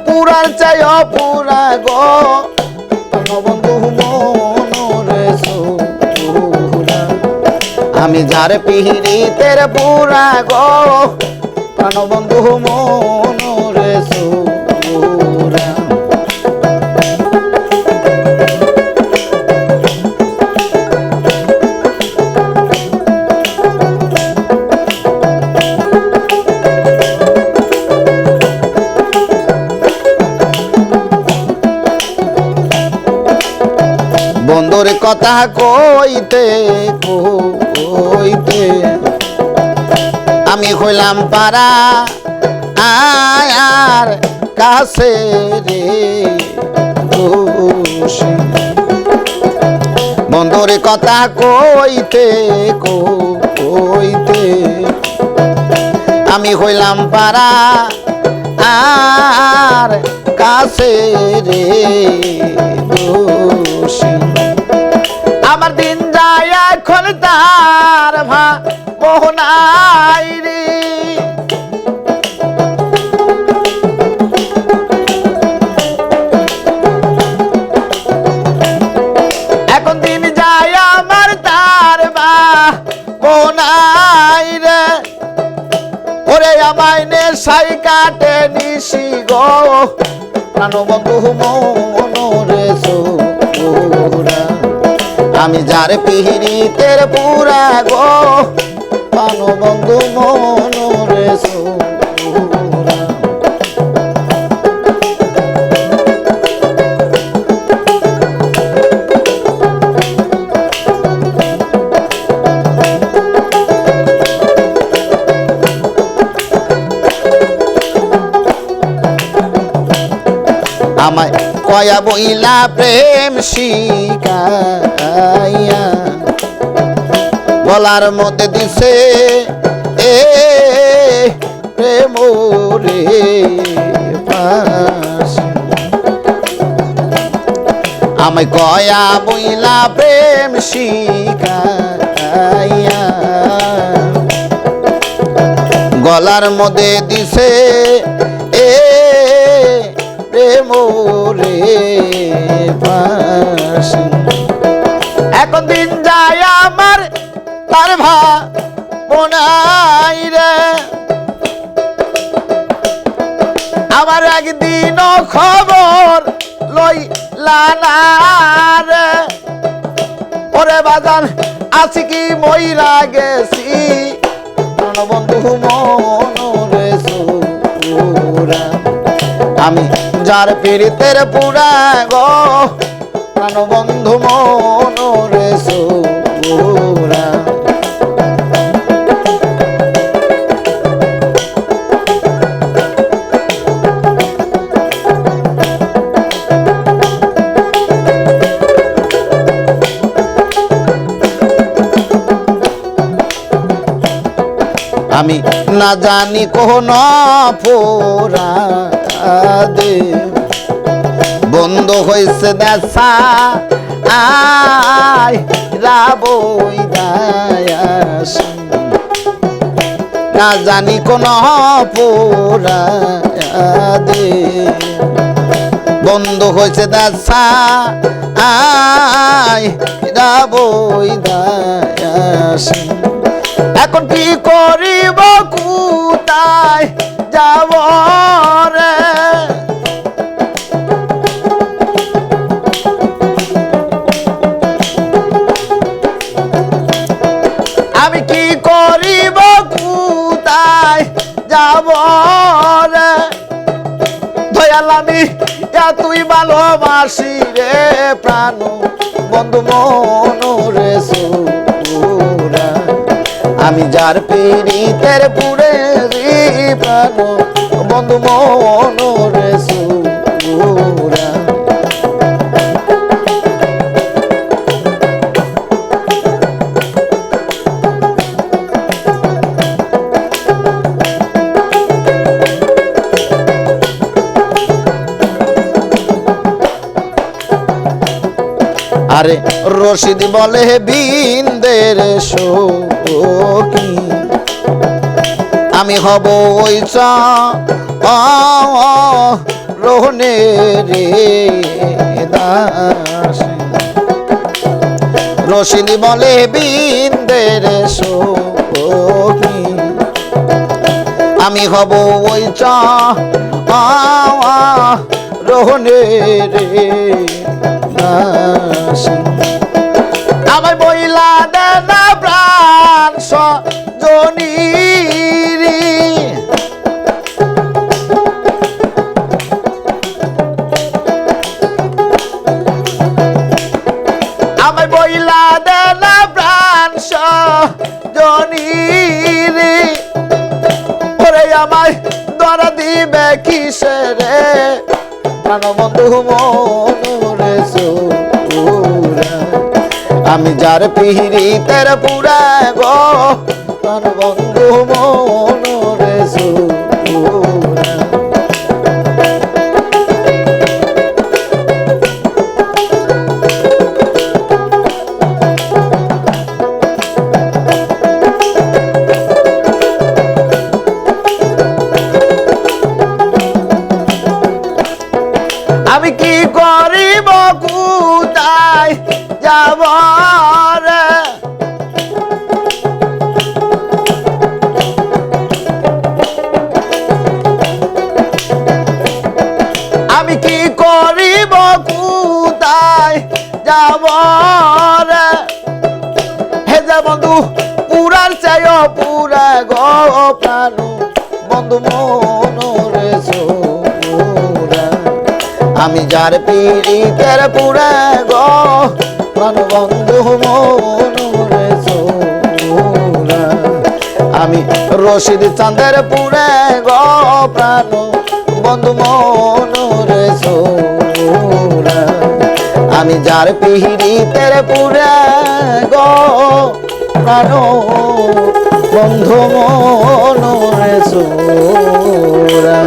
পুরার চাই পুরা গো প্রাণবন্ধু মনরে সুরা আমি যার পিহিরিতের পুরা গো প্রাণবন্ধু মনরে সুরা বন্ধুর কথা কইতে কইতে আমি হইলাম পারা আয়ার কাছে রে বন্ধুর কথা কইতে কইতে আমি হইলাম পারা আর কাছে রে আমার দিন যায় এখন তার ভাবনাই রে এখন দিন যায় আমার তার ভাবনাই রে ওরে আমায় নেশাই কাটে নিশি গো প্রাণবন্ধু মনরে সুরা আমি যার পিহিরিতের পুরা গো প্রাণবন্ধু মনরে সুরা আমায় কয়া বইলা প্রেম শিখাইয়া গলার মধ্যে দিছে এ প্রেম রে আমায় কয়া বইলা প্রেম শিখাইয়া গলার মধ্যে দিছে এ মোরে এখন দিন যায় আমার তার ভাবনাই রে আমার একদিন খবর লইলা না রে ওরে বাজান আছি কি মইরা গেছি প্রাণবন্ধু মনরে সুরা আমি যার পীড়িতের পুরা গো প্রাণবন্ধু মনরে সুরা আমি না জানি কোন অপরাধে বন্ধ হয়েছে দেখা আয় রাবই দায়াস না জানি কোন অপরাধে বন্ধ হয়েছে দেখা আয় রাবই দায়াস এখন কি করিব কোথায় যাব রে আমি কি করিব কোথায় যাব রে দয়াল আমি তুই ভালোবাসি রে প্রাণ বন্ধু মনরে সুরা আমি যার পীড়িতের পুরে প্রাণ বন্ধু মনরে সুরা আরে রশিদ বলে বিন্দের সখী আমি হব ওই রোহনে রে দাস রশিদি বলে বিন্দের সখী আমি হব ওই রোহনে রে দাস আমার বইলা দেনা প্রাণ সজনী আমার বইলা দেনা প্রাণ সজনী ওরে আমায় ধরা দিবে কিসে রে প্রাণবন্ধু মনুরে সুরা আমি যার পিহিরিতের পুরা গো প্রাণবন্ধু মনুরে সুরা আমি কি করিব কোথায় যাব রে আমি কি করিব কোথায় যাব রে হে যে বন্ধু পুরার চাই পুরা গো প্রাণ বন্ধু মনোরে আমি যার পীড়িতের পুরা গো প্রাণবন্ধু মনুরে সোরা আমি রশিদ চাঁদের পুরা গো প্রাণ বন্ধু মনুরে সোরা আমি যার পীড়িতের পুরা গো প্রাণ বন্ধু মনুরে সোরা